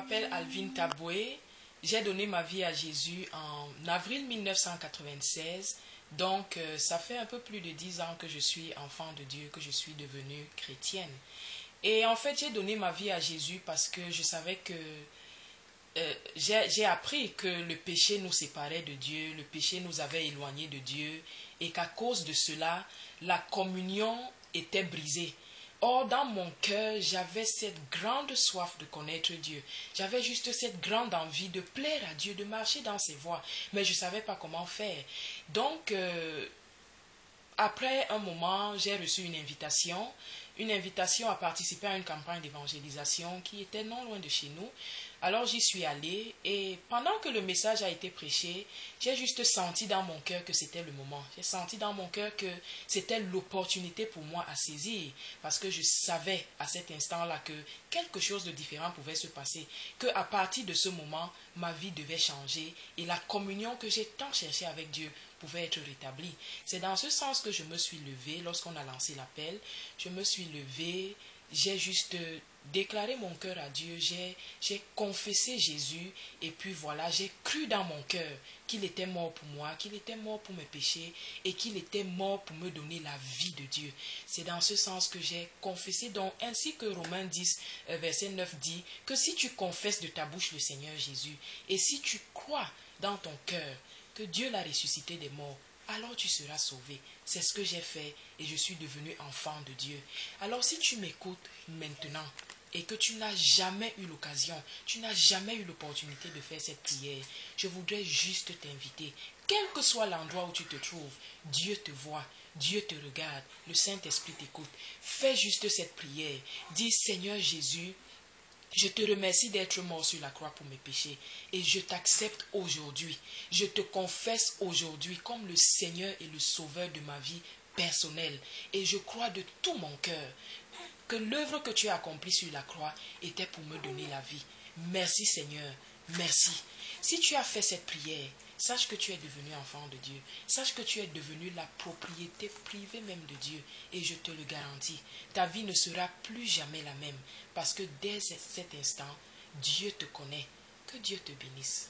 m'appelle Alvin Taboué. J'ai donné ma vie à Jésus en avril 1996. Donc, ça fait un peu plus de 10 ans que je suis enfant de Dieu, que je suis devenue chrétienne. Et en fait, j'ai donné ma vie à Jésus parce que je savais que j'ai appris que le péché nous séparait de Dieu, le péché nous avait éloignés de Dieu et qu'à cause de cela, la communion était brisée. Or, dans mon cœur, j'avais cette grande soif de connaître Dieu. J'avais juste cette grande envie de plaire à Dieu, de marcher dans ses voies. Mais je ne savais pas comment faire. Donc, après un moment, j'ai reçu une invitation à participer à une campagne d'évangélisation qui était non loin de chez nous. Alors j'y suis allée et pendant que le message a été prêché, j'ai juste senti dans mon cœur que c'était le moment. J'ai senti dans mon cœur que c'était l'opportunité pour moi à saisir parce que je savais à cet instant-là que quelque chose de différent pouvait se passer, qu'à partir de ce moment, ma vie devait changer et la communion que j'ai tant cherchée avec Dieu pouvait être rétablie. C'est dans ce sens que je me suis levée lorsqu'on a lancé l'appel. Je me suis levée, j'ai juste déclaré mon cœur à Dieu, j'ai confessé Jésus et puis voilà, j'ai cru dans mon cœur qu'il était mort pour moi, qu'il était mort pour mes péchés et qu'il était mort pour me donner la vie de Dieu. C'est dans ce sens que j'ai confessé, donc ainsi que Romains 10, verset 9 dit que si tu confesses de ta bouche le Seigneur Jésus et si tu crois dans ton cœur que Dieu l'a ressuscité des morts, alors tu seras sauvé. C'est ce que j'ai fait et je suis devenu enfant de Dieu. Alors si tu m'écoutes maintenant et que tu n'as jamais eu l'occasion, tu n'as jamais eu l'opportunité de faire cette prière, je voudrais juste t'inviter, quel que soit l'endroit où tu te trouves, Dieu te voit, Dieu te regarde, le Saint-Esprit t'écoute. Fais juste cette prière. Dis Seigneur Jésus, je te remercie d'être mort sur la croix pour mes péchés et je t'accepte aujourd'hui. Je te confesse aujourd'hui comme le Seigneur et le Sauveur de ma vie personnelle. Et je crois de tout mon cœur que l'œuvre que tu as accomplie sur la croix était pour me donner la vie. Merci Seigneur, merci. Si tu as fait cette prière, sache que tu es devenu enfant de Dieu. Sache que tu es devenu la propriété privée même de Dieu. Et je te le garantis, ta vie ne sera plus jamais la même. Parce que dès cet instant, Dieu te connaît. Que Dieu te bénisse.